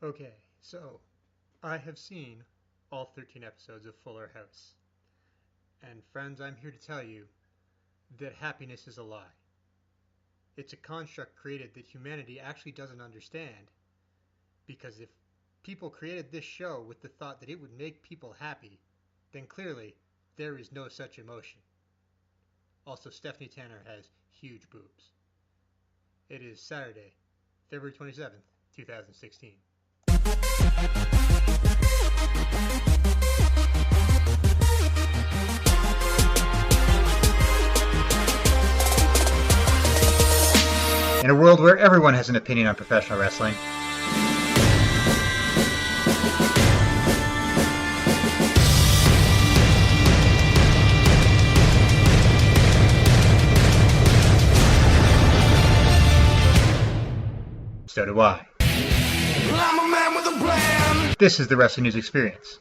Okay, so I have seen all 13 episodes of Fuller House. And friends, I'm here to tell you that happiness is a lie. It's a construct created that humanity actually doesn't understand. Because if people created this show with the thought that it would make people happy, then clearly there is no such emotion. Also, Stephanie Tanner has huge boobs. It is Saturday, February 27th, 2016. In a world where everyone has an opinion on professional wrestling, so do I. I'm a man with a plan. This is the Wrestling News Experience.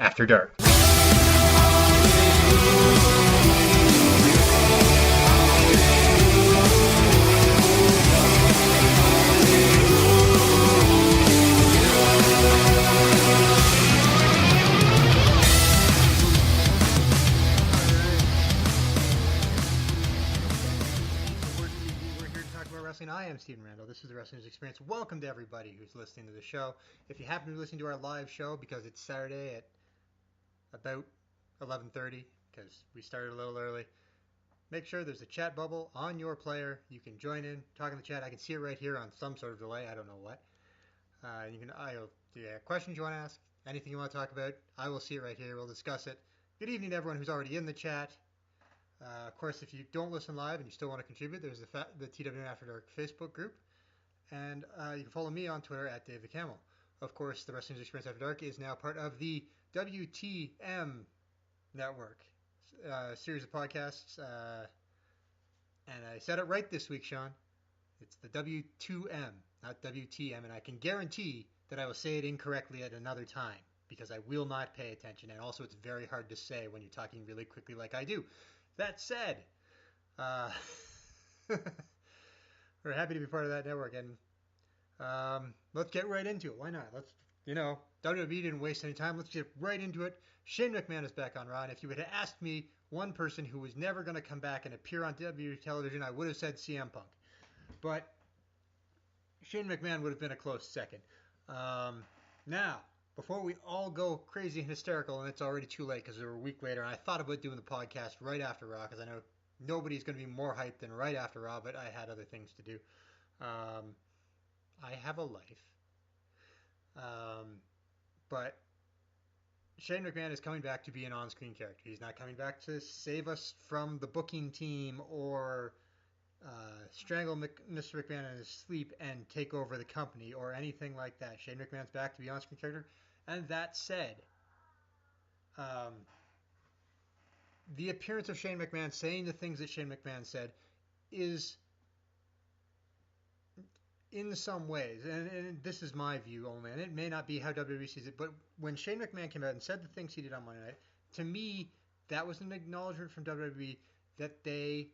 After Dark. I am Stephen Randle. This is the Wrestling News Experience. Welcome to everybody who's listening to the show. If you happen to be listening to our live show because it's Saturday at about 11:30, because we started a little early, make sure there's a chat bubble on your player. You can join in, talk in the chat. I can see it right here on some sort of delay. I don't know what. I'll do questions you want to ask, anything you want to talk about. I will see it right here. We'll discuss it. Good evening to everyone who's already in the chat. Of course, if you don't listen live and you still want to contribute, there's the TWNE After Dark Facebook group. And you can follow me on Twitter at Dave the Camel. Of course, the Wrestling News Experience After Dark is now part of the WTM network, series of podcasts. And I said it right this week, Sean. It's the W2M, not WTM. And I can guarantee that I will say it incorrectly at another time because I will not pay attention. And also, it's very hard to say when you're talking really quickly like I do. That said, we're happy to be part of that network, and let's get right into it. Why not? WWE didn't waste any time. Let's get right into it. Shane McMahon is back on Raw, and if you would have asked me one person who was never going to come back and appear on WWE television, I would have said CM Punk. But Shane McMahon would have been a close second. Now, before we all go crazy and hysterical, and it's already too late because we're a week later, and I thought about doing the podcast right after Raw because I know nobody's going to be more hyped than right after Raw, but I had other things to do. I have a life. But Shane McMahon is coming back to be an on-screen character. He's not coming back to save us from the booking team or strangle Mr. McMahon in his sleep and take over the company or anything like that. Shane McMahon's back to be an on-screen character. And that said, the appearance of Shane McMahon saying the things that Shane McMahon said is, in some ways, and this is my view only, and it may not be how WWE sees it, but when Shane McMahon came out and said the things he did on Monday night, to me, that was an acknowledgement from WWE that they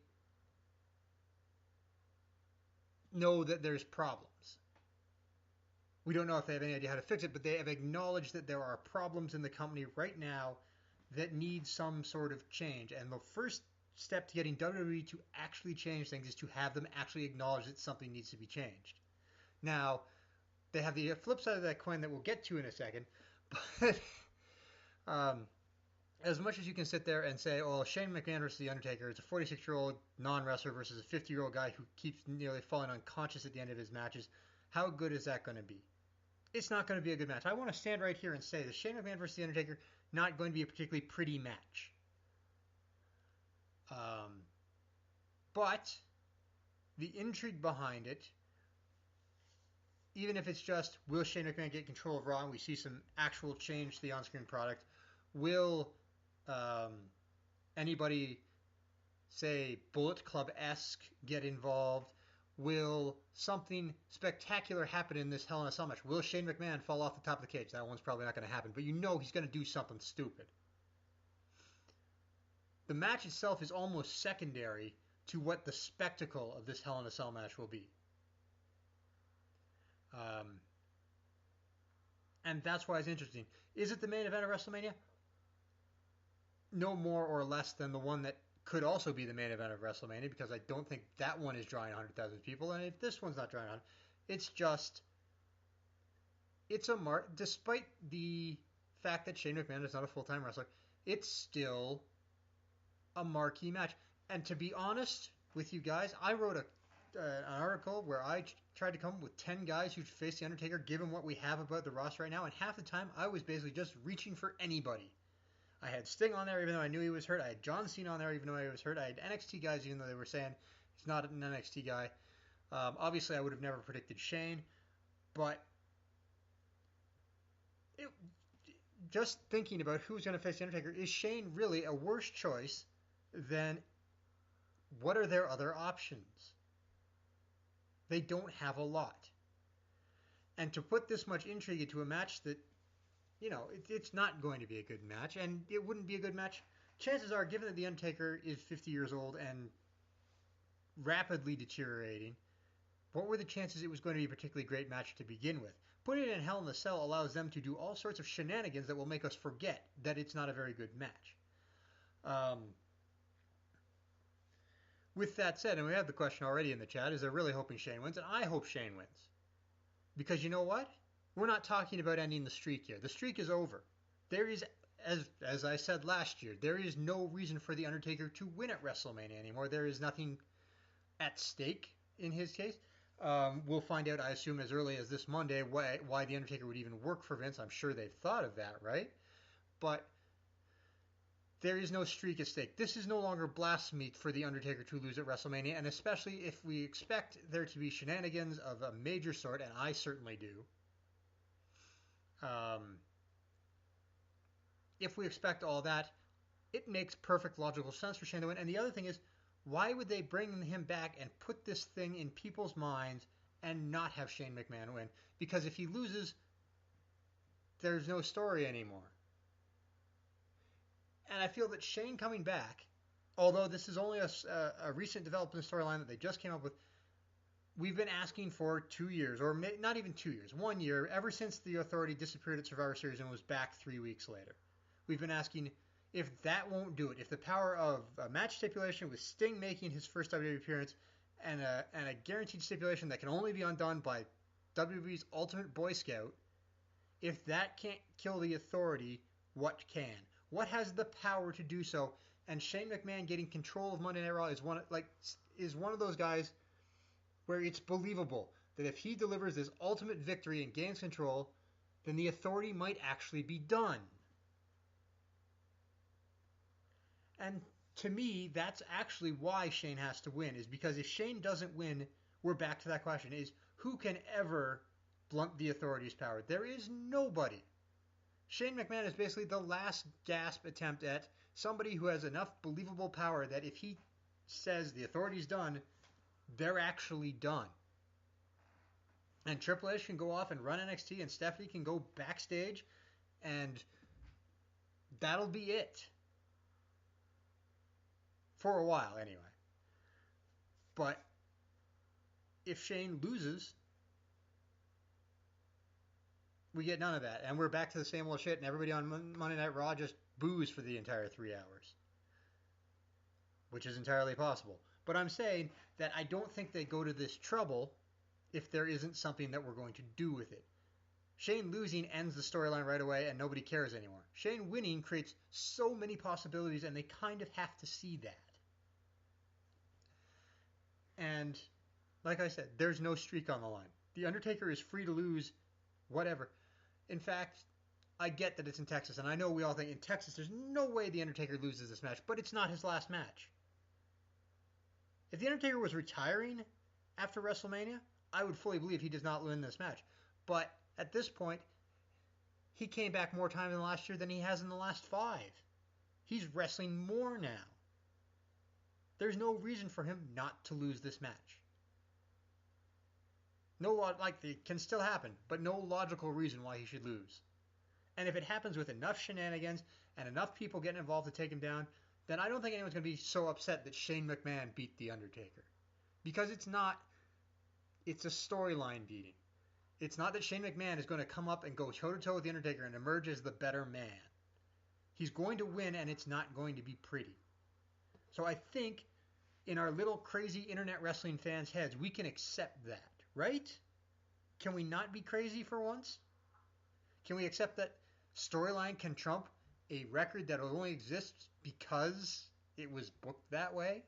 know that there's problems. We don't know if they have any idea how to fix it, but they have acknowledged that there are problems in the company right now that need some sort of change. And the first step to getting WWE to actually change things is to have them actually acknowledge that something needs to be changed. Now, they have the flip side of that coin that we'll get to in a second. But as much as you can sit there and say, oh, Shane McMahon versus The Undertaker, it's a 46-year-old non-wrestler versus a 50-year-old guy who keeps nearly falling unconscious at the end of his matches, how good is that going to be? It's not going to be a good match. I want to stand right here and say that Shane McMahon versus The Undertaker, not going to be a particularly pretty match. But the intrigue behind it, even if it's just, will Shane McMahon get control of Raw and we see some actual change to the on-screen product? Will anybody, say, Bullet Club-esque get involved? Will something spectacular happen in this Hell in a Cell match? Will Shane McMahon fall off the top of the cage? That one's probably not going to happen, but you know he's going to do something stupid. The match itself is almost secondary to what the spectacle of this Hell in a Cell match will be. And that's why it's interesting. Is it the main event of WrestleMania? No more or less than the one that could also be the main event of WrestleMania, because I don't think that one is drawing 100,000 people, and if this one's not drawing 100, it's just, it's a mark. Despite the fact that Shane McMahon is not a full-time wrestler, it's still a marquee match. And to be honest with you guys, I wrote an article where I tried to come up with 10 guys who'd face The Undertaker given what we have about the roster right now, and half the time I was basically just reaching for anybody. I had Sting on there even though I knew he was hurt. I had John Cena on there even though he was hurt. I had NXT guys even though they were saying he's not an NXT guy. Obviously I would have never predicted Shane, but just thinking about who's going to face The Undertaker, is Shane really a worse choice than what are their other options? They don't have a lot. And to put this much intrigue into a match that, you know, it's not going to be a good match, and it wouldn't be a good match. Chances are, given that The Undertaker is 50 years old and rapidly deteriorating, what were the chances it was going to be a particularly great match to begin with? Putting it in Hell in a Cell allows them to do all sorts of shenanigans that will make us forget that it's not a very good match. With that said, and we have the question already in the chat, is they're really hoping Shane wins, and I hope Shane wins. Because you know what? We're not talking about ending the streak here. The streak is over. There is, as I said last year, there is no reason for The Undertaker to win at WrestleMania anymore. There is nothing at stake in his case. We'll find out, I assume, as early as this Monday why The Undertaker would even work for Vince. I'm sure they've thought of that, right? But there is no streak at stake. This is no longer blasphemy for The Undertaker to lose at WrestleMania, and especially if we expect there to be shenanigans of a major sort, and I certainly do. If we expect all that, it makes perfect logical sense for Shane to win. And the other thing is, why would they bring him back and put this thing in people's minds and not have Shane McMahon win? Because if he loses, there's no story anymore. And I feel that Shane coming back, although this is only a recent development storyline that they just came up with, we've been asking for 2 years, or not even 2 years, 1 year, ever since the Authority disappeared at Survivor Series and was back 3 weeks later. We've been asking, if that won't do it, if the power of a match stipulation with Sting making his first WWE appearance and a guaranteed stipulation that can only be undone by WWE's Ultimate Boy Scout, if that can't kill the Authority, what can? What has the power to do so? And Shane McMahon getting control of Monday Night Raw is one of those guys where it's believable that if he delivers this ultimate victory and gains control, then the Authority might actually be done. And to me, that's actually why Shane has to win, is because if Shane doesn't win, we're back to that question, is who can ever blunt the Authority's power? There is nobody. Shane McMahon is basically the last gasp attempt at somebody who has enough believable power that if he says the Authority's done, they're actually done. And Triple H can go off and run NXT, and Stephanie can go backstage, and that'll be it. For a while, anyway. But if Shane loses, we get none of that. And we're back to the same old shit, and everybody on Monday Night Raw just boos for the entire 3 hours. Which is entirely possible. But I'm saying that I don't think they go to this trouble if there isn't something that we're going to do with it. Shane losing ends the storyline right away and nobody cares anymore. Shane winning creates so many possibilities, and they kind of have to see that. And like I said, there's no streak on the line. The Undertaker is free to lose whatever. In fact, I get that it's in Texas, and I know we all think in Texas there's no way The Undertaker loses this match, but it's not his last match. If The Undertaker was retiring after WrestleMania, I would fully believe he does not win this match. But at this point, he came back more times in the last year than he has in the last 5. He's wrestling more now. There's no reason for him not to lose this match. It can still happen, but no logical reason why he should lose. And if it happens with enough shenanigans and enough people getting involved to take him down, then I don't think anyone's going to be so upset that Shane McMahon beat The Undertaker. Because it's not, it's a storyline beating. It's not that Shane McMahon is going to come up and go toe-to-toe with The Undertaker and emerge as the better man. He's going to win, and it's not going to be pretty. So I think in our little crazy internet wrestling fans' heads, we can accept that, right? Can we not be crazy for once? Can we accept that storyline can trump a record that only exists because it was booked that way?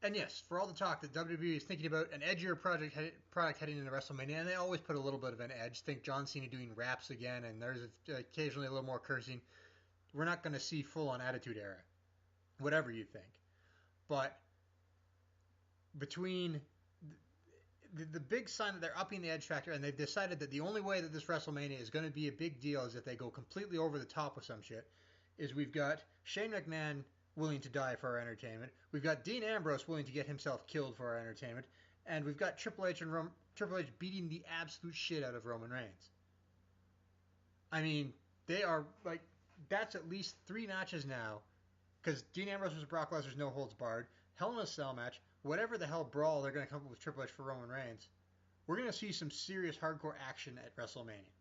And yes, for all the talk that WWE is thinking about an edgier product heading into WrestleMania, and they always put a little bit of an edge. Think John Cena doing raps again, and there's occasionally a little more cursing. We're not going to see full-on Attitude Era, whatever you think. But between the big sign that they're upping the edge factor, and they've decided that the only way that this WrestleMania is going to be a big deal is if they go completely over the top with some shit, is we've got Shane McMahon willing to die for our entertainment. We've got Dean Ambrose willing to get himself killed for our entertainment. And we've got Triple H beating the absolute shit out of Roman Reigns. I mean, they are like, that's at least 3 matches now. Because Dean Ambrose versus Brock Lesnar's no holds barred. Hell in a Cell match. Whatever the hell brawl they're going to come up with Triple H for Roman Reigns. We're going to see some serious hardcore action at WrestleMania.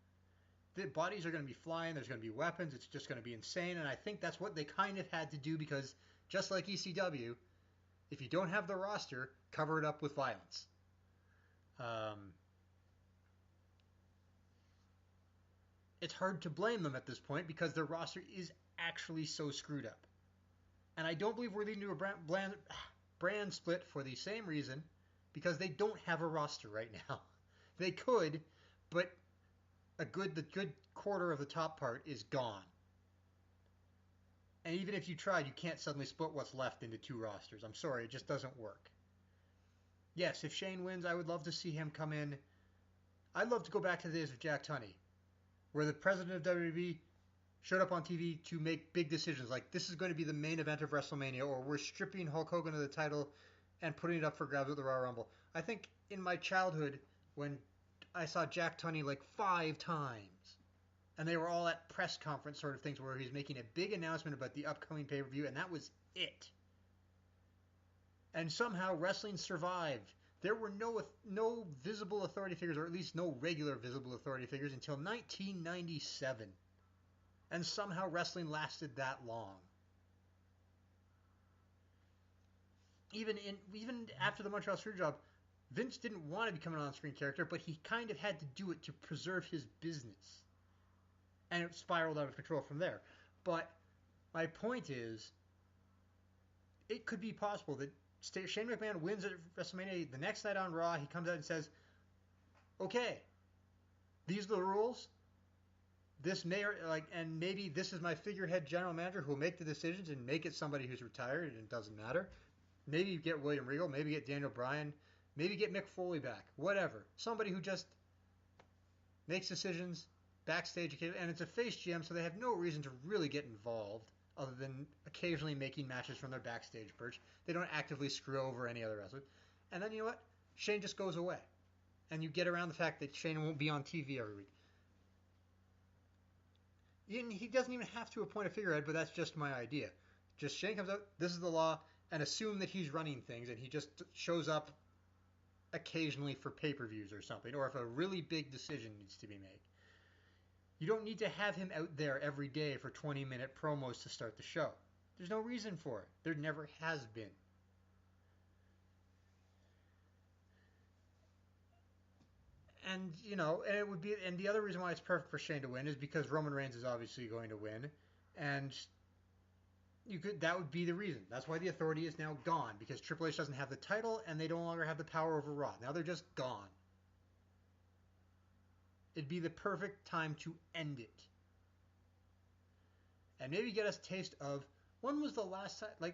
The bodies are going to be flying. There's going to be weapons. It's just going to be insane. And I think that's what they kind of had to do because just like ECW, if you don't have the roster, cover it up with violence. It's hard to blame them at this point because their roster is actually so screwed up. And I don't believe we're leading to a brand split for the same reason because they don't have a roster right now. They could, but the good quarter of the top part is gone. And even if you tried, you can't suddenly split what's left into 2 rosters. I'm sorry, it just doesn't work. Yes, if Shane wins, I would love to see him come in. I'd love to go back to the days of Jack Tunney, where the president of WWE showed up on TV to make big decisions like this is going to be the main event of WrestleMania, or we're stripping Hulk Hogan of the title and putting it up for grabs at the Royal Rumble. I think in my childhood, when I saw Jack Tunney like 5 times, and they were all at press conference sort of things where he's making a big announcement about the upcoming pay-per-view, and that was it. And somehow wrestling survived. There were no visible authority figures, or at least no regular visible authority figures, until 1997. And somehow wrestling lasted that long. Even after the Montreal Screwjob, Vince didn't want to become an on-screen character, but he kind of had to do it to preserve his business. And it spiraled out of control from there. But my point is, it could be possible that Shane McMahon wins at WrestleMania. The next night on Raw, he comes out and says, okay, these are the rules. This may, and maybe this is my figurehead general manager who will make the decisions and make it somebody who's retired and it doesn't matter. Maybe you get William Regal, maybe get Daniel Bryan, maybe get Mick Foley back, whatever. Somebody who just makes decisions backstage, and it's a face GM, so they have no reason to really get involved other than occasionally making matches from their backstage perch. They don't actively screw over any other wrestler. And then you know what? Shane just goes away. And you get around the fact that Shane won't be on TV every week. He doesn't even have to appoint a figurehead, but that's just my idea. Just Shane comes out, this is the law, and assume that he's running things, and he just shows up occasionally for pay-per-views or something, or if a really big decision needs to be made. You don't need to have him out there every day for 20-minute promos to start the show. There's no reason for it. There never has been. And, and it would be, and the other reason why it's perfect for Shane to win is because Roman Reigns is obviously going to win, and that would be the reason. That's why the authority is now gone, because Triple H doesn't have the title, and they no longer have the power over Raw. Now they're just gone. It'd be the perfect time to end it. And maybe get us a taste of, when was the last time,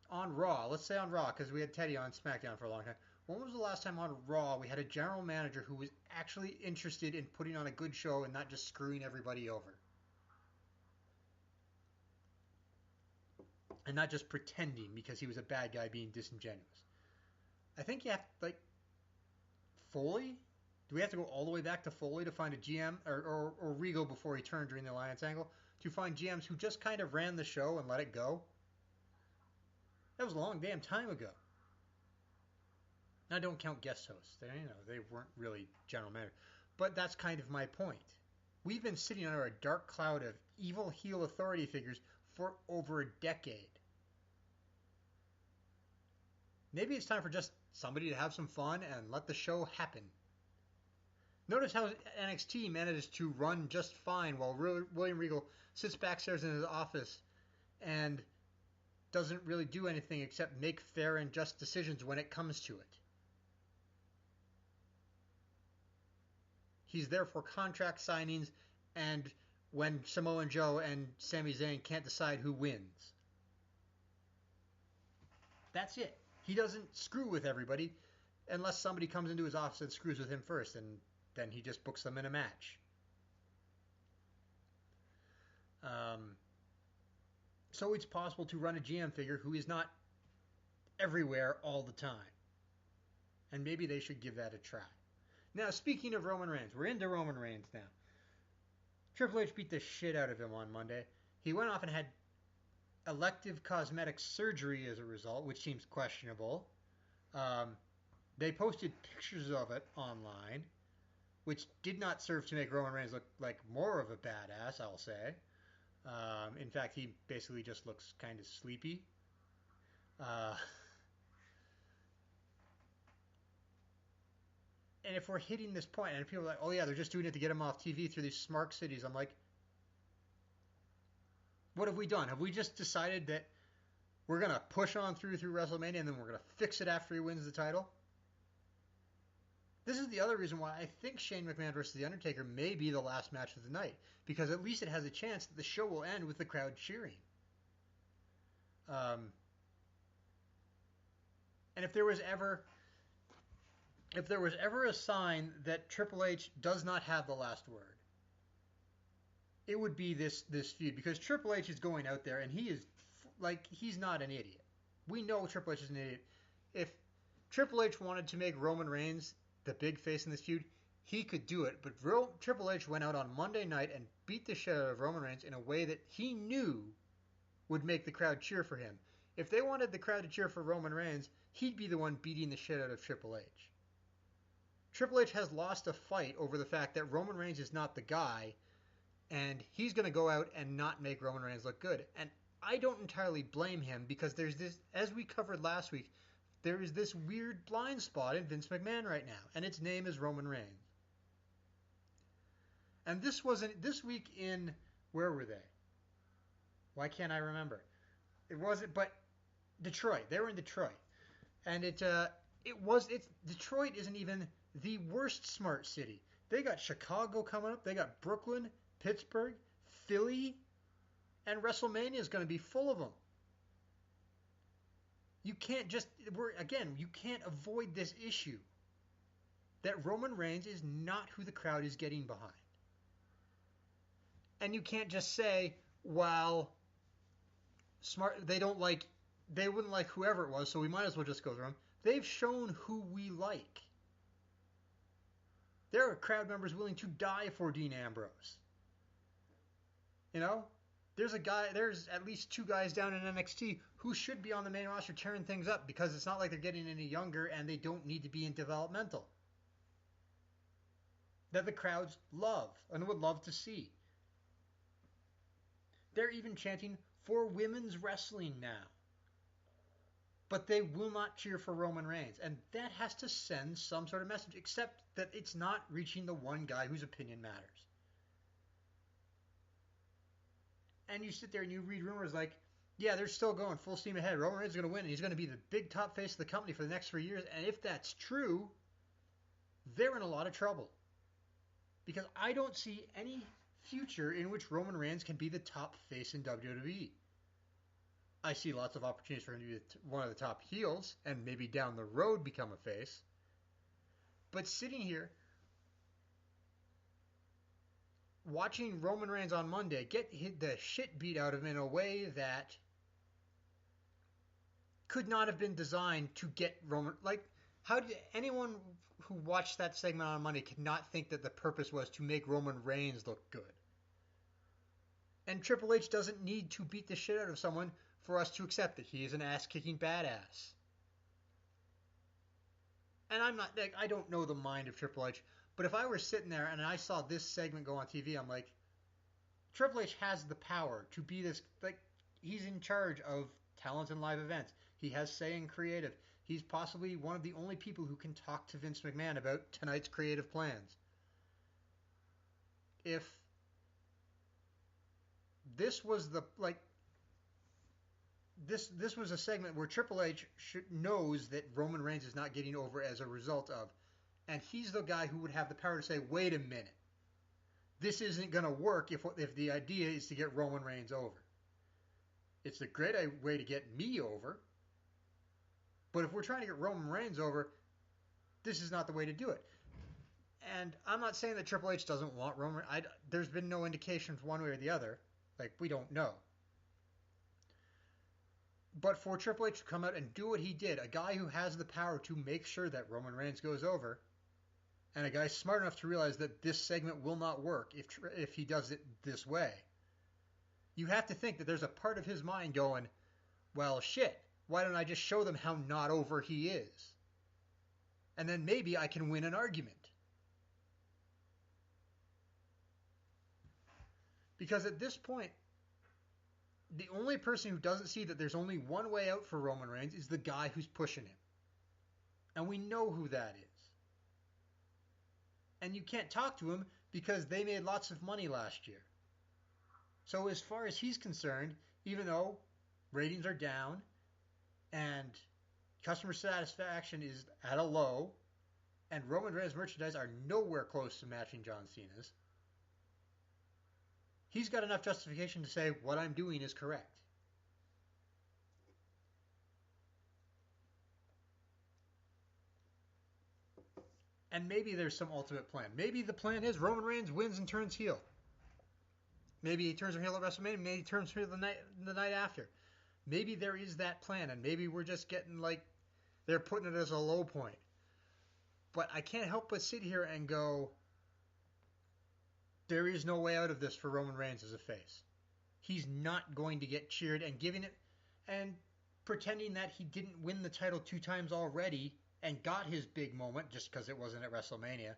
on Raw, let's say on Raw, because we had Teddy on SmackDown for a long time. When was the last time on Raw we had a general manager who was actually interested in putting on a good show and not just screwing everybody over? And not just pretending because he was a bad guy being disingenuous. I think you have, Foley? Do we have to go all the way back to Foley to find a GM or Regal before he turned during the Alliance angle to find GMs who just kind of ran the show and let it go? That was a long damn time ago. Now, I don't count guest hosts. They weren't really general managers. But that's kind of my point. We've been sitting under a dark cloud of evil heel authority figures for over a decade. Maybe it's time for just somebody to have some fun and let the show happen. Notice how NXT manages to run just fine while William Regal sits backstairs in his office and doesn't really do anything except make fair and just decisions when it comes to it. He's there for contract signings and when Samoa Joe and Sami Zayn can't decide who wins. That's it. He doesn't screw with everybody unless somebody comes into his office and screws with him first, and then he just books them in a match. So it's possible to run a GM figure who is not everywhere all the time. And maybe they should give that a try. Now, speaking of Roman Reigns, we're into Roman Reigns now. Triple H beat the shit out of him on Monday. He went off and had elective cosmetic surgery as a result, which seems questionable. They posted pictures of it online, which did not serve to make Roman Reigns look like more of a badass, I'll say. In fact, he basically just looks kind of sleepy. And if we're hitting this point, and people are like, oh yeah, they're just doing it to get him off TV through these smart cities, I'm like, what have we done? Have we just decided that we're going to push on through WrestleMania and then we're going to fix it after he wins the title? This is the other reason why I think Shane McMahon versus The Undertaker may be the last match of the night, because at least it has a chance that the show will end with the crowd cheering. And if there was ever a sign that Triple H does not have the last word, it would be this feud, because Triple H is going out there and he's not an idiot. We know Triple H is an idiot. If Triple H wanted to make Roman Reigns the big face in this feud, he could do it. But Triple H went out on Monday night and beat the shit out of Roman Reigns in a way that he knew would make the crowd cheer for him. If they wanted the crowd to cheer for Roman Reigns, he'd be the one beating the shit out of Triple H. Triple H has lost a fight over the fact that Roman Reigns is not the guy, and he's going to go out and not make Roman Reigns look good. And I don't entirely blame him, because there's this, as we covered last week, there is this weird blind spot in Vince McMahon right now, and its name is Roman Reigns. And this week in, where were they? Why can't I remember? It wasn't, but Detroit. They were in Detroit, and Detroit isn't even the worst smart city. They got Chicago coming up. They got Brooklyn, Pittsburgh, Philly, and WrestleMania is going to be full of them. You can't avoid this issue that Roman Reigns is not who the crowd is getting behind. And you can't just say, well, they wouldn't like whoever it was, so we might as well just go through them. They've shown who we like. There are crowd members willing to die for Dean Ambrose. There's at least two guys down in NXT who should be on the main roster tearing things up, because it's not like they're getting any younger and they don't need to be in developmental. That the crowds love and would love to see. They're even chanting for women's wrestling now. But they will not cheer for Roman Reigns. And that has to send some sort of message, except that it's not reaching the one guy whose opinion matters. And you sit there and you read rumors like, yeah, they're still going full steam ahead. Roman Reigns is going to win, and he's going to be the big top face of the company for the next 3 years. And if that's true, they're in a lot of trouble. Because I don't see any future in which Roman Reigns can be the top face in WWE. I see lots of opportunities for him to be one of the top heels and maybe down the road become a face. But sitting here, watching Roman Reigns on Monday get the shit beat out of him in a way that could not have been designed to get Roman... Like, how did anyone who watched that segment on Monday cannot think that the purpose was to make Roman Reigns look good. And Triple H doesn't need to beat the shit out of someone for us to accept that he is an ass-kicking badass. And I don't know the mind of Triple H, but if I were sitting there and I saw this segment go on TV, I'm like, Triple H has the power to be this, like, he's in charge of talent and live events. He has say in creative. He's possibly one of the only people who can talk to Vince McMahon about tonight's creative plans. If this was this was a segment where Triple H knows that Roman Reigns is not getting over as a result of, and he's the guy who would have the power to say, wait a minute, this isn't going to work if the idea is to get Roman Reigns over. It's a great way to get me over, but if we're trying to get Roman Reigns over, this is not the way to do it. And I'm not saying that Triple H doesn't want Roman. There's been no indications one way or the other. Like, we don't know. But for Triple H to come out and do what he did, a guy who has the power to make sure that Roman Reigns goes over, and a guy smart enough to realize that this segment will not work if he does it this way, you have to think that there's a part of his mind going, well, shit, why don't I just show them how not over he is? And then maybe I can win an argument. Because at this point, the only person who doesn't see that there's only one way out for Roman Reigns is the guy who's pushing him. And we know who that is. And you can't talk to him because they made lots of money last year. So as far as he's concerned, even though ratings are down and customer satisfaction is at a low and Roman Reigns merchandise are nowhere close to matching John Cena's, he's got enough justification to say what I'm doing is correct. And maybe there's some ultimate plan. Maybe the plan is Roman Reigns wins and turns heel. Maybe he turns heel at WrestleMania. Maybe he turns heel the night after. Maybe there is that plan, and maybe we're just getting they're putting it as a low point. But I can't help but sit here and go, there is no way out of this for Roman Reigns as a face. He's not going to get cheered and giving it and pretending that he didn't win the title 2 times already and got his big moment just because it wasn't at WrestleMania.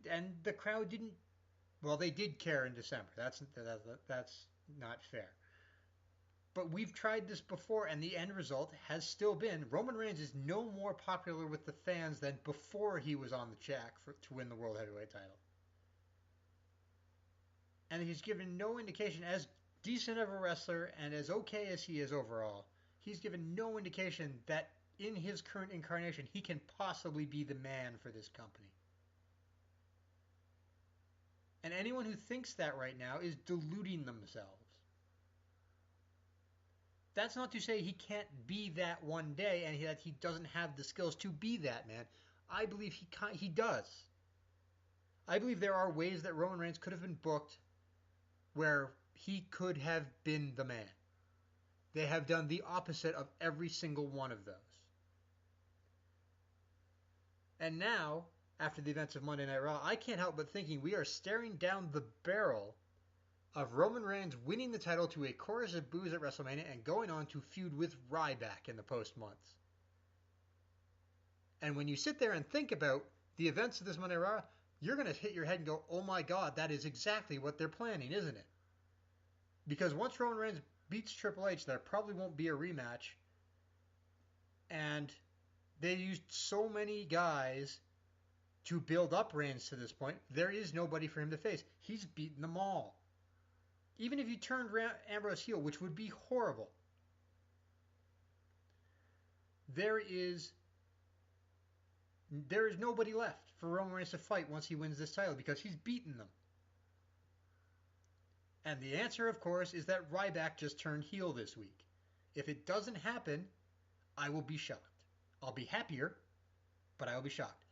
And the crowd didn't. Well, they did care in December. That's not fair. But we've tried this before, and the end result has still been Roman Reigns is no more popular with the fans than before he was on the track to win the World Heavyweight title. And he's given no indication, as decent of a wrestler and as okay as he is overall, he's given no indication that in his current incarnation he can possibly be the man for this company. And anyone who thinks that right now is deluding themselves. That's not to say he can't be that one day and that he doesn't have the skills to be that man. I believe he does. I believe there are ways that Roman Reigns could have been booked where he could have been the man. They have done the opposite of every single one of those. And now, after the events of Monday Night Raw, I can't help but thinking we are staring down the barrel of Roman Reigns winning the title to a chorus of boos at WrestleMania and going on to feud with Ryback in the post-months. And when you sit there and think about the events of this Monday Night Raw, you're going to hit your head and go, oh my God, that is exactly what they're planning, isn't it? Because once Roman Reigns beats Triple H, there probably won't be a rematch. And they used so many guys to build up Reigns to this point. There is nobody for him to face. He's beaten them all. Even if you turned Ambrose heel, which would be horrible, there is nobody left for Roman Reigns to fight once he wins this title because he's beaten them. And the answer, of course, is that Ryback just turned heel this week. If it doesn't happen, I will be shocked. I'll be happier, but I will be shocked.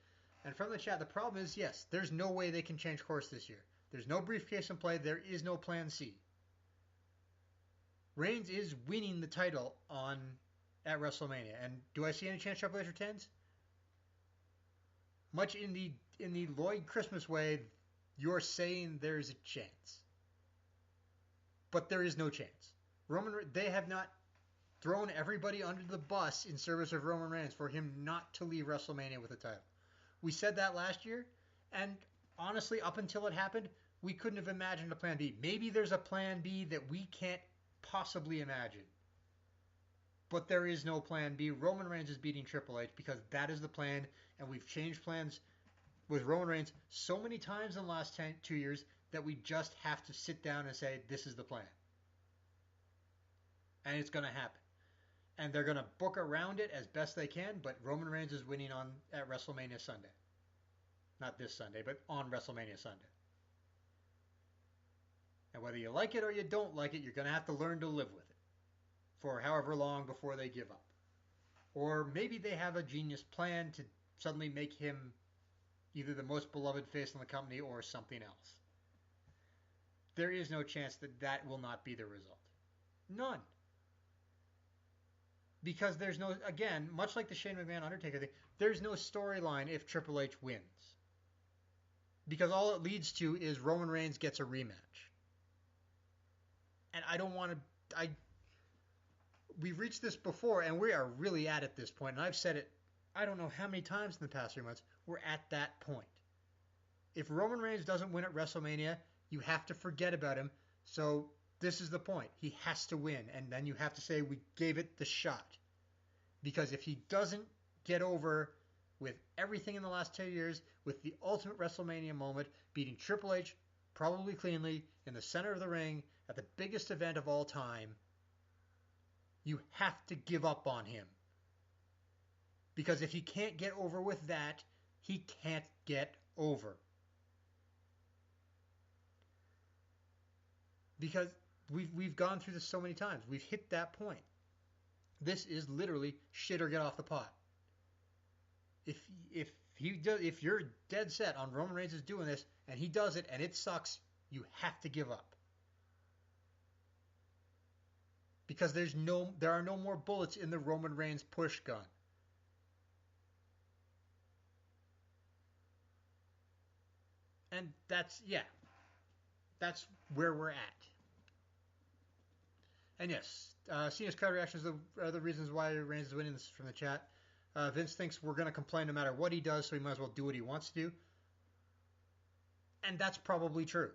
And from the chat, the problem is, yes, there's no way they can change course this year. There's no briefcase in play. There is no plan C. Reigns is winning the title at WrestleMania. And do I see any chance Triple H retains? much in the Lloyd Christmas way, you're saying there's a chance. But there is no chance. They have not thrown everybody under the bus in service of Roman Reigns for him not to leave WrestleMania with a title. We said that last year, and honestly, up until it happened, we couldn't have imagined a plan B. Maybe there's a plan B that we can't possibly imagine. But there is no plan B. Roman Reigns is beating Triple H because that is the plan, and we've changed plans with Roman Reigns so many times in the last 2 years that we just have to sit down and say, this is the plan. And it's going to happen. And they're going to book around it as best they can, but Roman Reigns is winning at WrestleMania Sunday. Not this Sunday, but on WrestleMania Sunday. And whether you like it or you don't like it, you're going to have to learn to live with it for however long before they give up. Or maybe they have a genius plan to suddenly make him either the most beloved face in the company or something else. There is no chance that that will not be the result. None. Because there's no, again, much like the Shane McMahon Undertaker thing, there's no storyline if Triple H wins. Because all it leads to is Roman Reigns gets a rematch. And I don't want to, we've reached this before, and we are really at this point, and I've said it, I don't know how many times in the past 3 months, we're at that point. If Roman Reigns doesn't win at WrestleMania, you have to forget about him. So this is the point. He has to win, and then you have to say we gave it the shot. Because if he doesn't get over with everything in the last 2 years, with the ultimate WrestleMania moment, beating Triple H probably cleanly in the center of the ring at the biggest event of all time, you have to give up on him. Because if he can't get over with that, he can't get over. Because we've gone through this so many times. We've hit that point. This is literally shit or get off the pot. If you're dead set on Roman Reigns is doing this and he does it and it sucks, you have to give up. Because there are no more bullets in the Roman Reigns push gun. And that's that's where we're at. And yes, Cena's crowd reactions are the reasons why Reigns is winning. This is from the chat. Vince thinks we're going to complain no matter what he does, so he might as well do what he wants to do. And that's probably true.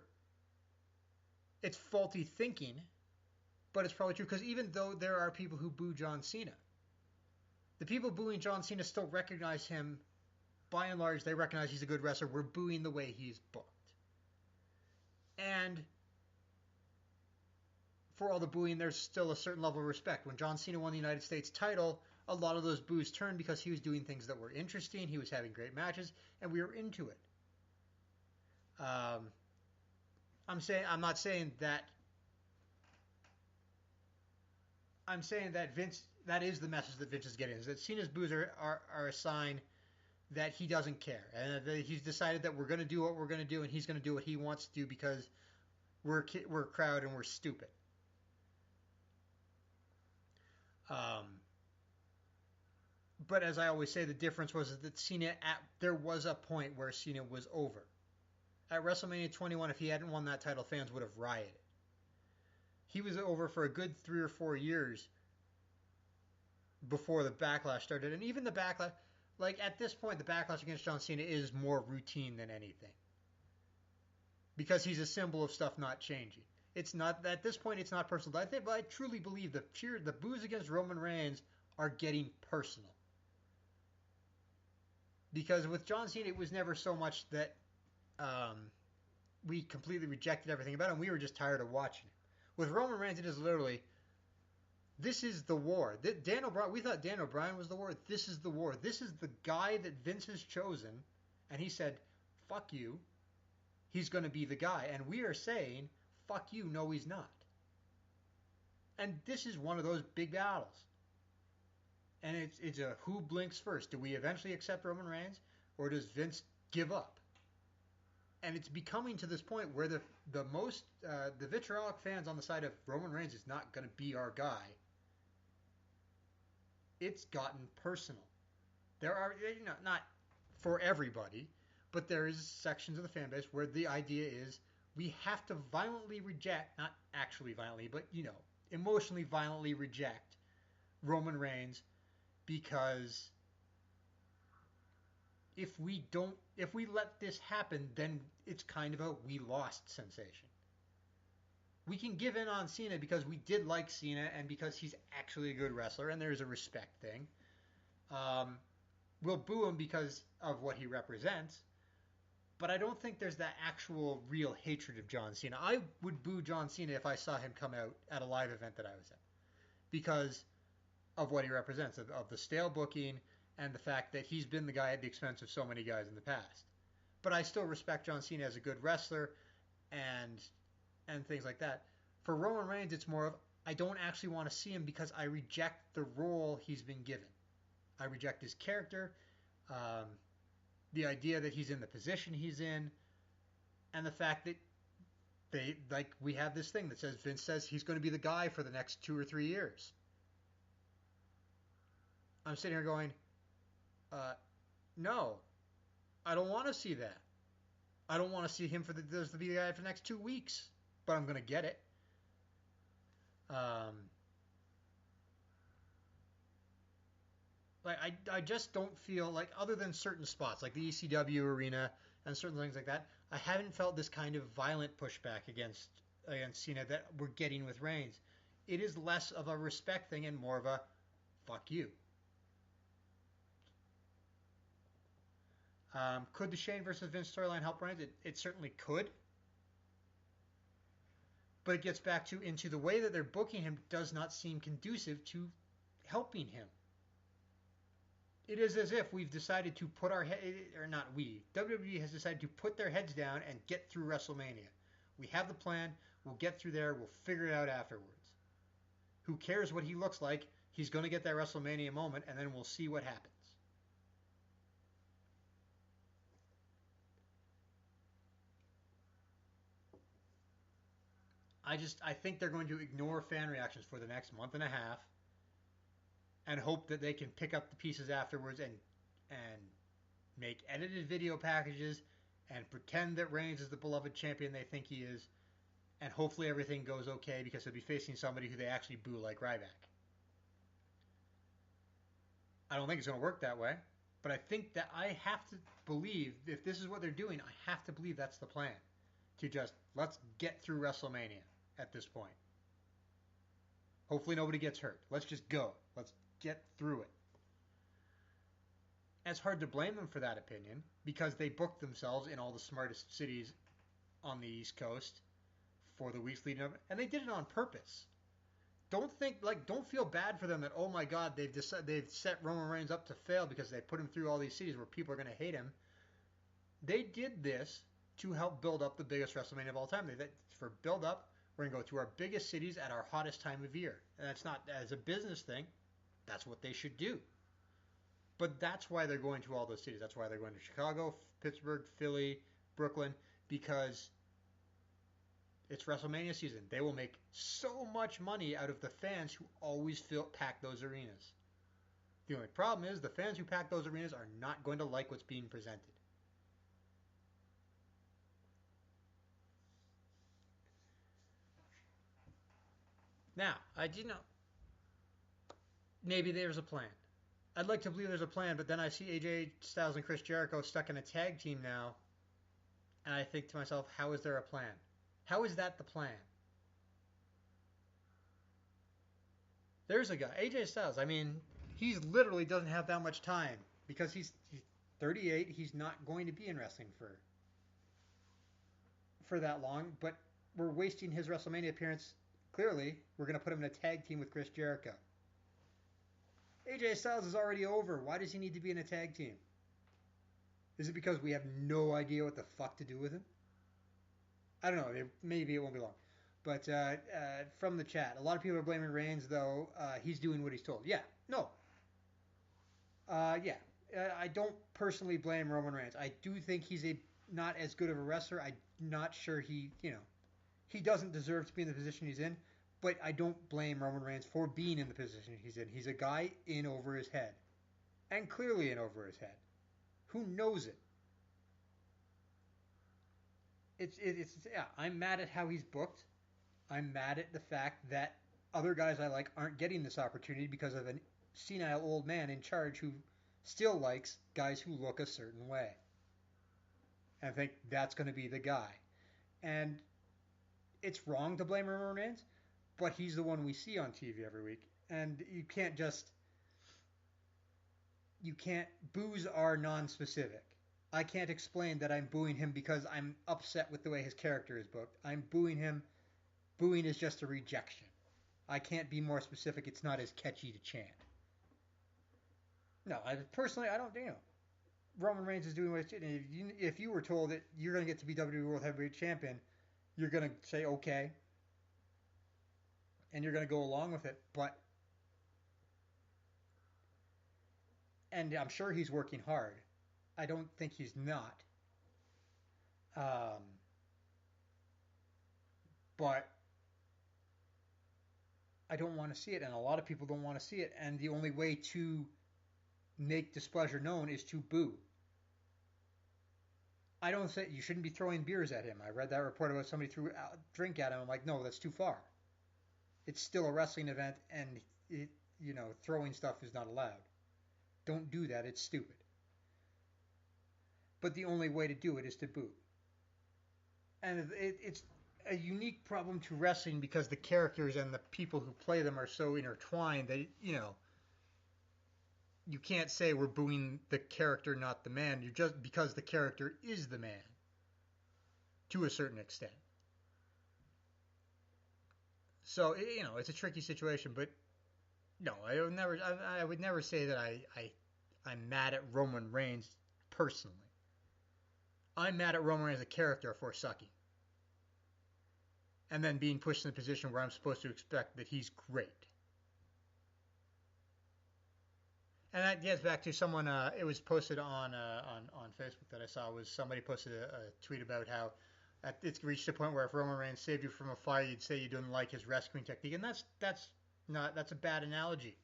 It's faulty thinking, but it's probably true, because even though there are people who boo John Cena, the people booing John Cena still recognize him. By and large, they recognize he's a good wrestler. We're booing the way he's booked. And for all the booing, there's still a certain level of respect. When John Cena won the United States title, a lot of those boos turned because he was doing things that were interesting, he was having great matches, and we were into it. I'm saying that Vince, that is the message that Vince is getting, is that Cena's boos are a sign that he doesn't care, and that he's decided that we're going to do what we're going to do, and he's going to do what he wants to do because we're a crowd and we're stupid. But as I always say, the difference was that Cena, there was a point where Cena was over. At WrestleMania 21, if he hadn't won that title, fans would have rioted. He was over for a good 3 or 4 years before the backlash started. And even the backlash, like at this point, the backlash against John Cena is more routine than anything. Because he's a symbol of stuff not changing. It's not, at this point, it's not personal. But I truly believe the boos against Roman Reigns are getting personal. Because with John Cena, it was never so much that we completely rejected everything about him. We were just tired of watching him. With Roman Reigns, it is literally, this is the war. We thought Dan O'Brien was the war. This is the war. This is the guy that Vince has chosen. And he said, fuck you. He's going to be the guy. And we are saying, fuck you, no he's not. And this is one of those big battles. And it's a who blinks first. Do we eventually accept Roman Reigns? Or does Vince give up? And it's becoming to this point where the vitriolic fans on the side of Roman Reigns is not going to be our guy. It's gotten personal. There are not for everybody, but there is sections of the fan base where the idea is we have to violently reject, not actually violently, but emotionally violently reject Roman Reigns, because if we let this happen, then it's kind of a we lost sensation. We can give in on Cena because we did like Cena and because he's actually a good wrestler and there's a respect thing. We'll boo him because of what he represents, but I don't think there's that actual real hatred of John Cena. I would boo John Cena if I saw him come out at a live event that I was at, because of what he represents, of the stale booking and the fact that he's been the guy at the expense of so many guys in the past. But I still respect John Cena as a good wrestler and things like that. For Roman Reigns, it's more of I don't actually want to see him because I reject the role he's been given. I reject his character, the idea that he's in the position he's in, and the fact that we have this thing that says Vince says he's going to be the guy for the next 2 or 3 years. I'm sitting here going, no, I don't want to see that. I don't want to see him to be the guy for the next 2 weeks, but I'm going to get it. I just don't feel like, other than certain spots like the ECW arena and certain things like that, I haven't felt this kind of violent pushback against Cena that we're getting with Reigns. It is less of a respect thing and more of a fuck you. Could the Shane versus Vince storyline help Reigns? It certainly could. But it gets back to into the way that they're booking him does not seem conducive to helping him. It is as if we've decided to put our head, or not we, WWE has decided to put their heads down and get through WrestleMania. We have the plan. We'll get through there. We'll figure it out afterwards. Who cares what he looks like? He's going to get that WrestleMania moment, and then we'll see what happens. I think they're going to ignore fan reactions for the next month and a half and hope that they can pick up the pieces afterwards and make edited video packages and pretend that Reigns is the beloved champion they think he is, and hopefully everything goes okay because they'll be facing somebody who they actually boo like Ryback. I don't think it's going to work that way, but I think that I have to believe, if this is what they're doing, I have to believe that's the plan. To just, let's get through WrestleMania at this point. Hopefully nobody gets hurt. Let's just go. Let's get through it. And it's hard to blame them for that opinion because they booked themselves in all the smartest cities on the East Coast for the weeks leading up, and they did it on purpose. Don't feel bad for them that, oh my God, they've set Roman Reigns up to fail because they put him through all these cities where people are going to hate him. They did this to help build up the biggest WrestleMania of all time. For build up, we're going to go to our biggest cities at our hottest time of year. And that's not as a business thing. That's what they should do. But that's why they're going to all those cities. That's why they're going to Chicago, Pittsburgh, Philly, Brooklyn, because it's WrestleMania season. They will make so much money out of the fans who always pack those arenas. The only problem is the fans who pack those arenas are not going to like what's being presented. Now, I do know maybe there's a plan. I'd like to believe there's a plan, but then I see AJ Styles and Chris Jericho stuck in a tag team now, and I think to myself, how is there a plan? How is that the plan? There's a guy, AJ Styles. I mean, he literally doesn't have that much time because he's 38. He's not going to be in wrestling for that long, but we're wasting his WrestleMania appearance. Clearly, we're going to put him in a tag team with Chris Jericho. AJ Styles is already over. Why does he need to be in a tag team? Is it because we have no idea what the fuck to do with him? I don't know. Maybe it won't be long. But from the chat, a lot of people are blaming Reigns, though. He's doing what he's told. Yeah. No. Yeah. I don't personally blame Roman Reigns. I do think he's not as good of a wrestler. I'm not sure he doesn't deserve to be in the position he's in. But I don't blame Roman Reigns for being in the position he's in. He's a guy in over his head. And clearly in over his head. Who knows it? Yeah. I'm mad at how he's booked. I'm mad at the fact that other guys I like aren't getting this opportunity because of a senile old man in charge who still likes guys who look a certain way. And I think that's going to be the guy. And it's wrong to blame Roman Reigns, but he's the one we see on TV every week. And you can't, boos are non-specific. I can't explain that I'm booing him because I'm upset with the way his character is booked. I'm booing him. Booing is just a rejection. I can't be more specific. It's not as catchy to chant. No, personally, I don't. Roman Reigns is doing what it's doing. If you were told that you're going to get to be WWE World Heavyweight Champion, you're going to say okay, and you're going to go along with it. And I'm sure he's working hard. I don't think he's not. But I don't want to see it, and a lot of people don't want to see it. And the only way to make displeasure known is to boo. I don't say you shouldn't be throwing beers at him. I read that report about somebody threw a drink at him. I'm like, no, that's too far. It's still a wrestling event, and throwing stuff is not allowed. Don't do that. It's stupid. But the only way to do it is to boo. And it's a unique problem to wrestling because the characters and the people who play them are so intertwined that, you can't say we're booing the character, not the man. You're just because the character is the man to a certain extent. So, it's a tricky situation, but no, I would never say that I'm mad at Roman Reigns personally. I'm mad at Roman Reigns as a character for sucking. And then being pushed in a position where I'm supposed to expect that he's great. And that gets back to someone, it was posted on Facebook that I saw, was somebody posted a tweet about how it's reached a point where if Roman Reigns saved you from a fire, you'd say you didn't like his rescuing technique. And that's a bad analogy.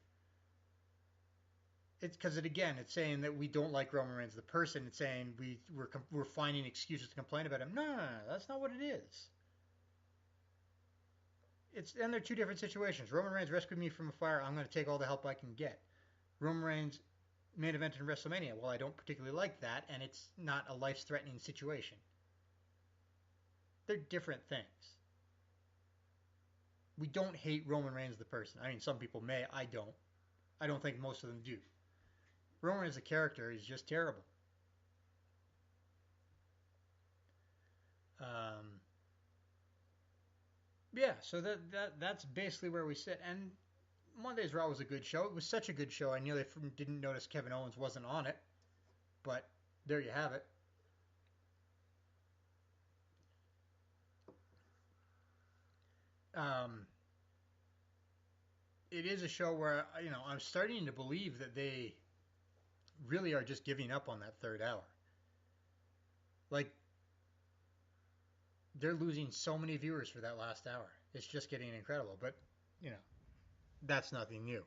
It's because it's saying that we don't like Roman Reigns the person. It's saying we're finding excuses to complain about him. No, that's not what it is. And they're two different situations. Roman Reigns rescued me from a fire. I'm going to take all the help I can get. Roman Reigns main event in WrestleMania. Well, I don't particularly like that, and it's not a life-threatening situation. They're different things. We don't hate Roman Reigns the person. I mean, some people may. I don't. I don't think most of them do. Roman as a character is just terrible. Yeah, so that's basically where we sit. And Monday's Raw was a good show. It was such a good show, I nearly didn't notice Kevin Owens wasn't on it. But there you have it. It is a show where, I'm starting to believe that they really are just giving up on that third hour. Like, they're losing so many viewers for that last hour. It's just getting incredible. But, that's nothing new.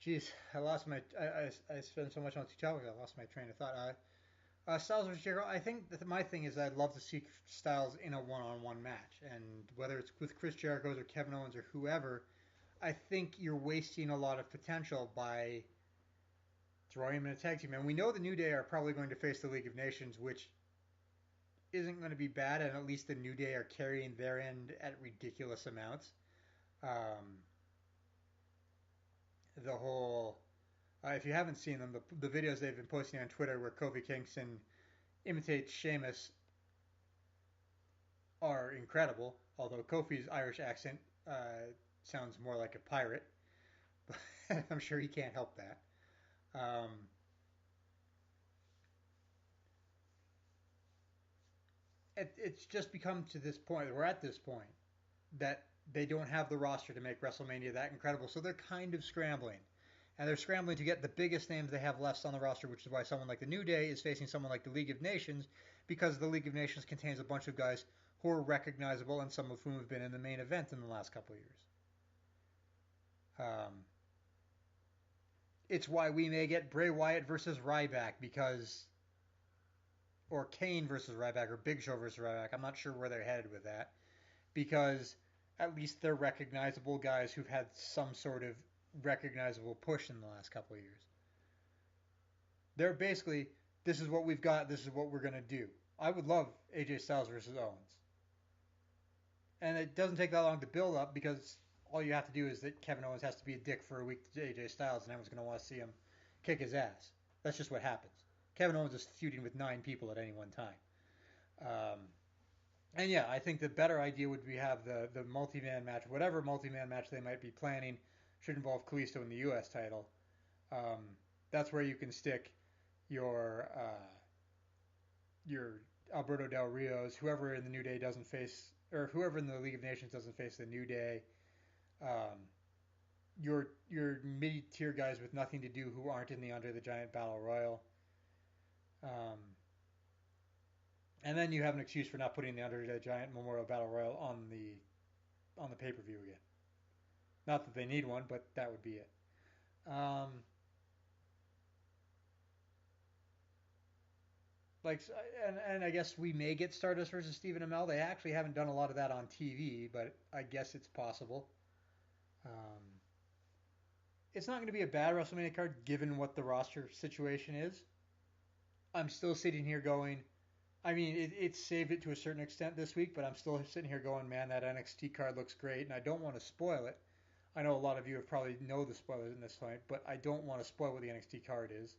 Jeez, I spend so much on two topics, I lost my train of thought. Styles versus Jericho, I think that my thing is I'd love to see Styles in a one-on-one match. And whether it's with Chris Jericho or Kevin Owens or whoever, I think you're wasting a lot of potential by throwing him in a tag team. And we know the New Day are probably going to face the League of Nations, which isn't going to be bad, and at least the New Day are carrying their end at ridiculous amounts. The whole... if you haven't seen them, the videos they've been posting on Twitter where Kofi Kingston imitates Sheamus are incredible, although Kofi's Irish accent sounds more like a pirate. But I'm sure he can't help that. It's just become to this point, we're at this point, that they don't have the roster to make WrestleMania that incredible, so they're kind of scrambling. And they're scrambling to get the biggest names they have left on the roster, which is why someone like the New Day is facing someone like the League of Nations, because the League of Nations contains a bunch of guys who are recognizable and some of whom have been in the main event in the last couple of years. Um, it's why we may get Bray Wyatt versus Ryback or Kane versus Ryback, or Big Show versus Ryback. I'm not sure where they're headed with that, because at least they're recognizable guys who've had some sort of recognizable push in the last couple of years. They're basically, this is what we've got, this is what we're going to do. I would love AJ Styles versus Owens. And it doesn't take that long to build up, because all you have to do is that Kevin Owens has to be a dick for a week to AJ Styles, and everyone's going to want to see him kick his ass. That's just what happens. Kevin Owens is feuding with 9 people at any one time. And yeah, I think the better idea would be have the multi-man match, whatever multi-man match they might be planning, should involve Kalisto in the U.S. title. That's where you can stick your Alberto Del Rios, whoever in the New Day doesn't face, or whoever in the League of Nations doesn't face the New Day. Your mid-tier guys with nothing to do who aren't in the Andre the Giant Battle Royal. And then you have an excuse for not putting the Andre the Giant Memorial Battle Royal on the pay-per-view again. Not that they need one, but that would be it. And I guess we may get Stardust versus Stephen Amell. They actually haven't done a lot of that on TV, but I guess it's possible. It's not going to be a bad WrestleMania card given what the roster situation is. I'm still sitting here going, I mean, it saved it to a certain extent this week, but I'm still sitting here going, man, that NXT card looks great, and I don't want to spoil it. I know a lot of you have probably know the spoilers in this fight, but I don't want to spoil what the NXT card is.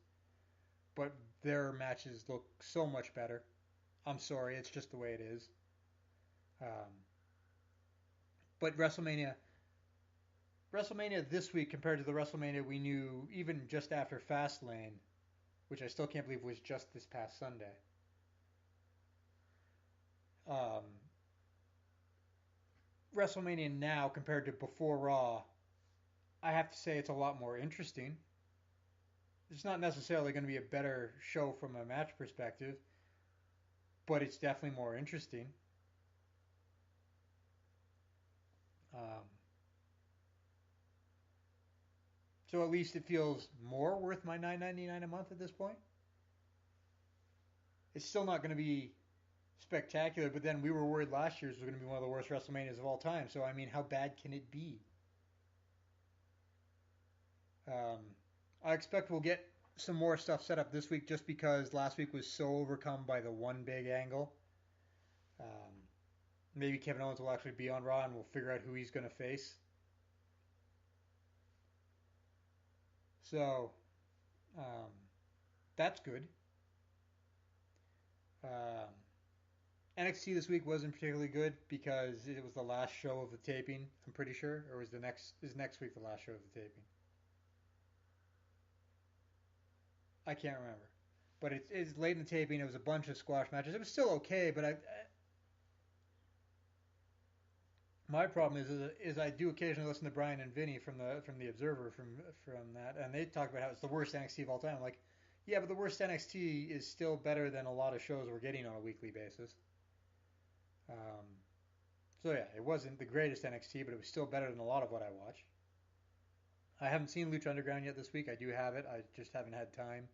But their matches look so much better. I'm sorry, it's just the way it is. But WrestleMania this week compared to the WrestleMania we knew even just after Fastlane, which I still can't believe was just this past Sunday. WrestleMania now compared to before Raw, I have to say it's a lot more interesting. It's not necessarily going to be a better show from a match perspective, but it's definitely more interesting. So at least it feels more worth my $9.99 a month at this point. It's still not going to be spectacular, but then we were worried last year's was going to be one of the worst WrestleManias of all time. So I mean, how bad can it be? I expect we'll get some more stuff set up this week, just because last week was so overcome by the one big angle. Maybe Kevin Owens will actually be on Raw, and we'll figure out who he's going to face. So that's good. NXT this week wasn't particularly good because it was the last show of the taping, I'm pretty sure, or is next week the last show of the taping? I can't remember, but it's late in the taping. It was a bunch of squash matches. It was still okay, but my problem is I do occasionally listen to Brian and Vinny from the Observer from that, and they talk about how it's the worst NXT of all time. I'm like, yeah, but the worst NXT is still better than a lot of shows we're getting on a weekly basis. So yeah, it wasn't the greatest NXT, but it was still better than a lot of what I watch. I haven't seen Lucha Underground yet this week. I do have it. I just haven't had time.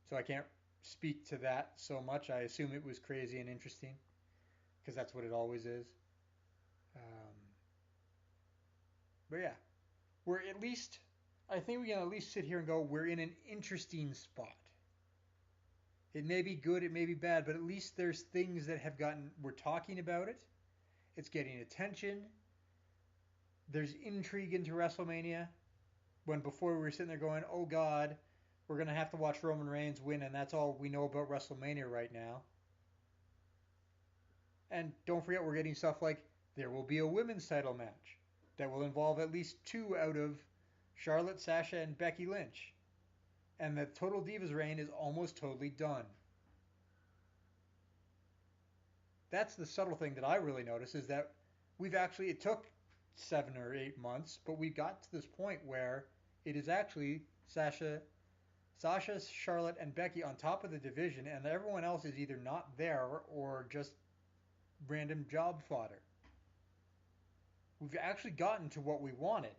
So I can't speak to that so much. I assume it was crazy and interesting, because that's what it always is. But yeah, I think we can at least sit here and go, we're in an interesting spot. It may be good, it may be bad, but at least there's things that we're talking about it. It's getting attention. There's intrigue into WrestleMania, when before we were sitting there going, oh God, we're going to have to watch Roman Reigns win, and that's all we know about WrestleMania right now. And don't forget, we're getting stuff like there will be a women's title match that will involve at least 2 out of Charlotte, Sasha, and Becky Lynch. And the Total Divas reign is almost totally done. That's the subtle thing that I really noticed, is that it took 7 or 8 months, but we got to this point where it is actually Sasha, Charlotte, and Becky on top of the division, and everyone else is either not there or just random job fodder. we've actually gotten to what we wanted,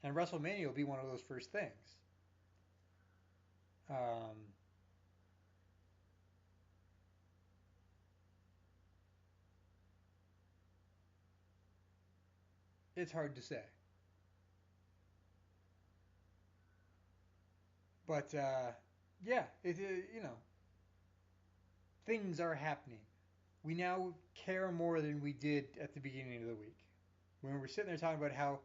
and WrestleMania will be one of those first things. Um, it's hard to say, but yeah, things are happening. We now care more than we did at the beginning of the week when we were sitting there talking about how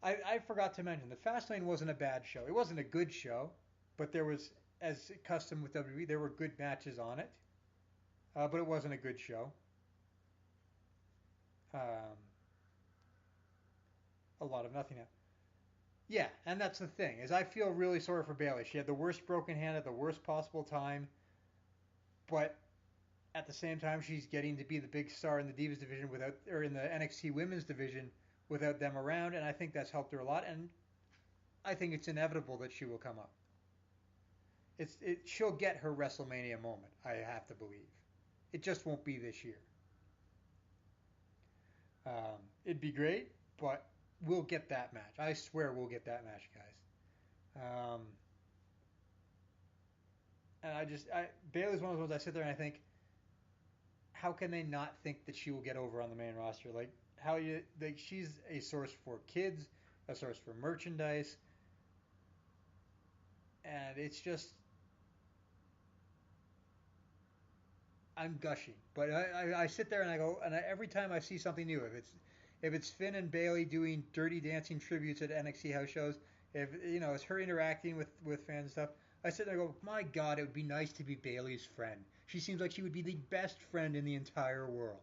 I forgot to mention the Fastlane wasn't a bad show. It wasn't a good show, but there was, as custom with WWE, there were good matches on it, but it wasn't a good show. Um, a lot of nothing. Yeah, and that's the thing is I feel really sorry for Bayley. She had the worst broken hand at the worst possible time, but at the same time she's getting to be the big star in the Divas division without, or in the NXT Women's division without them around, and I think that's helped her a lot. And I think it's inevitable that she will come up. She'll get her WrestleMania moment. I have to believe. It just won't be this year. It'd be great, but we'll get that match. I swear we'll get that match, guys. And Bayley's one of those ones I sit there and I think, how can they not think that she will get over on the main roster? She's a source for kids, a source for merchandise, and it's just I'm gushing. But I sit there and I go, and every time I see something new, if it's Finn and Bayley doing Dirty Dancing tributes at NXT house shows, if it's her interacting with fans and stuff, I sit there and go, my God, it would be nice to be Bayley's friend. She seems like she would be the best friend in the entire world.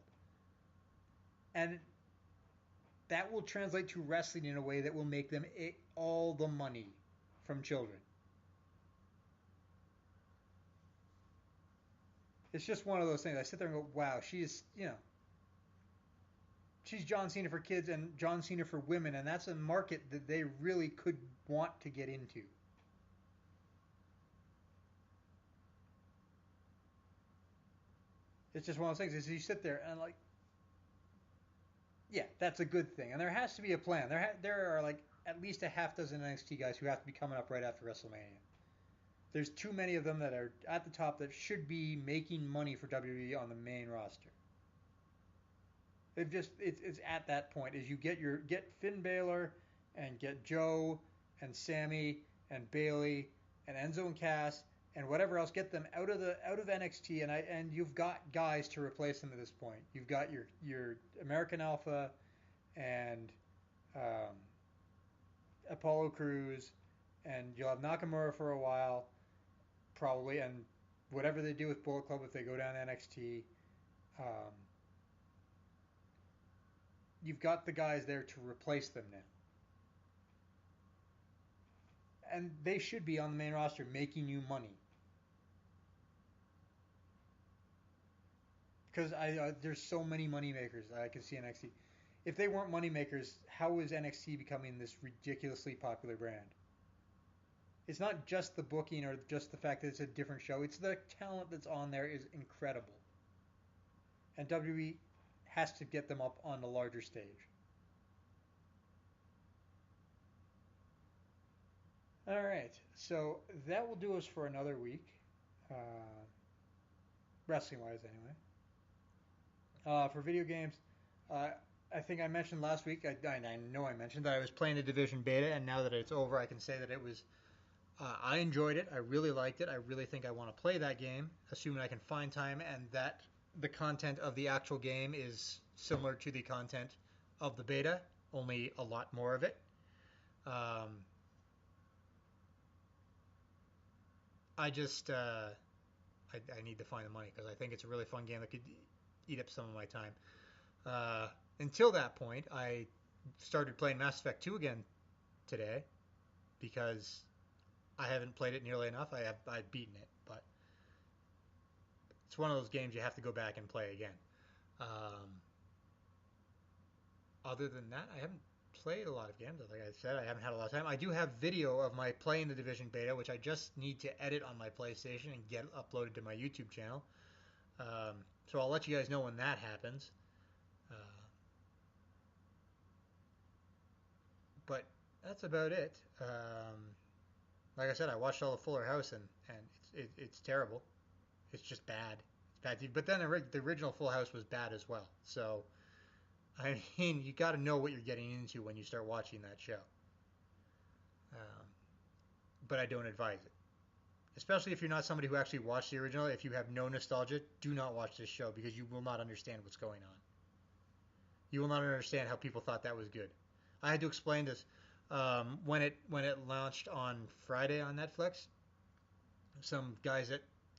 And that will translate to wrestling in a way that will make them all the money from children. It's just one of those things. I sit there and go, wow, she's John Cena for kids and John Cena for women, and that's a market that they really could want to get into. It's just one of those things. Is you sit there and like, yeah, that's a good thing, and there has to be a plan. There are like at least a half dozen NXT guys who have to be coming up right after WrestleMania. There's too many of them that are at the top that should be making money for WWE on the main roster. It's at that point is you get Finn Balor and get Joe and Sammy and Bayley and Enzo and Cass and whatever else, get them out of NXT, and you've got guys to replace them at this point. You've got your American Alpha and Apollo Crews, and you'll have Nakamura for a while probably, and whatever they do with Bullet Club if they go down to NXT. You've got the guys there to replace them now. And they should be on the main roster making you money. Because there's so many money makers that I can see in NXT. If they weren't money makers, how is NXT becoming this ridiculously popular brand? It's not just the booking or just the fact that it's a different show. It's the talent that's on there is incredible. And WWE has to get them up on the larger stage. All right, so that will do us for another week, wrestling-wise anyway. For video games, I think I mentioned last week, I know I mentioned that I was playing the Division Beta, and now that it's over, I can say that it was, I enjoyed it, I really liked it, I really think I want to play that game, assuming I can find time, and that the content of the actual game is similar to the content of the beta, only a lot more of it. I just I need to find the money because I think it's a really fun game that could eat up some of my time. Until that point, I started playing Mass Effect 2 again today because I haven't played it nearly enough. I've beaten it, but it's one of those games you have to go back and play again. Other than that, I haven't played a lot of games. Like I said, I haven't had a lot of time. I do have video of my playing the Division Beta, which I just need to edit on my PlayStation and get uploaded to my YouTube channel. So I'll let you guys know when that happens. that's about it. Like I said, I watched all of Fuller House, and it's terrible. It's just bad. It's bad. But then the original Full House was bad as well. So I mean, you got to know what you're getting into when you start watching that show. Um, but I don't advise it, especially if you're not somebody who actually watched the original. If you have no nostalgia, do not watch this show because you will not understand what's going on. You will not understand how people thought that was good. I had to explain this when it launched on Friday on Netflix. Some guys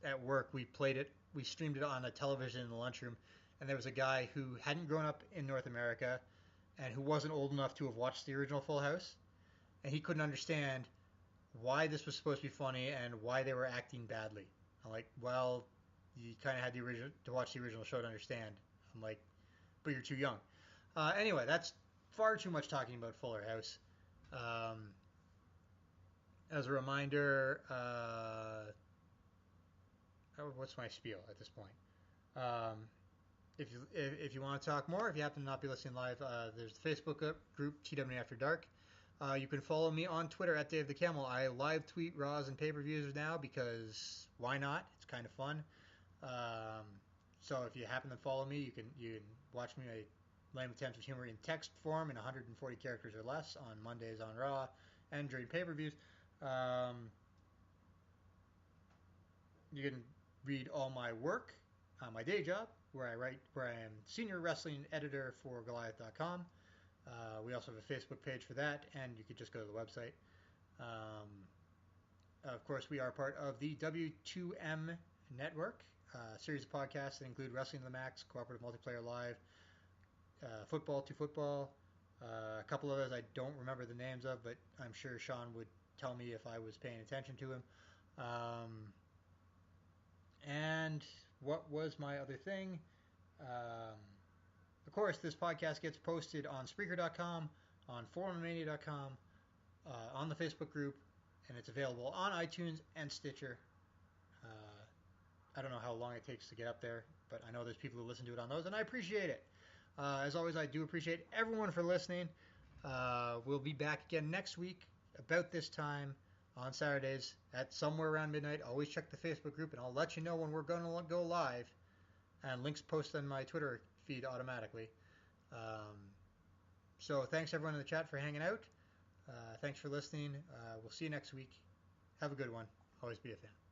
at work, we streamed it on a television in the lunchroom, and there was a guy who hadn't grown up in North America and who wasn't old enough to have watched the original Full House, and he couldn't understand why this was supposed to be funny and why they were acting badly. I'm like, well, you kind of had to watch the original show to understand. I'm like, but you're too young. Anyway, that's far too much talking about Fuller House. Um, as a reminder, what's my spiel at this point? Um, if you want to talk more, if you happen to not be listening live, there's the Facebook group TWNE After Dark. You can follow me on Twitter at Dave the Camel. I live tweet Raws and pay-per-views now because why not? It's kind of fun. So if you happen to follow me, you can watch me lame attempts of humor in text form in 140 characters or less on Mondays on Raw and during pay-per-views. You can read all my work on my day job, where I am senior wrestling editor for Goliath.com. We also have a Facebook page for that, and you could just go to the website. Of course, we are part of the W2M network, a series of podcasts that include Wrestling to the Max, Cooperative Multiplayer Live, Football to Football, a couple others I don't remember the names of, but I'm sure Sean would tell me if I was paying attention to him. And what was my other thing? Of course, this podcast gets posted on Spreaker.com, on ForumMania.com, on the Facebook group, and it's available on iTunes and Stitcher. I don't know how long it takes to get up there, but I know there's people who listen to it on those, and I appreciate it. As always, I do appreciate everyone for listening. We'll be back again next week about this time on Saturdays at somewhere around midnight. Always check the Facebook group, and I'll let you know when we're going to go live. And links posted on my Twitter feed automatically. So thanks everyone in the chat for hanging out. Thanks for listening. We'll see you next week. Have a good one. Always be a fan.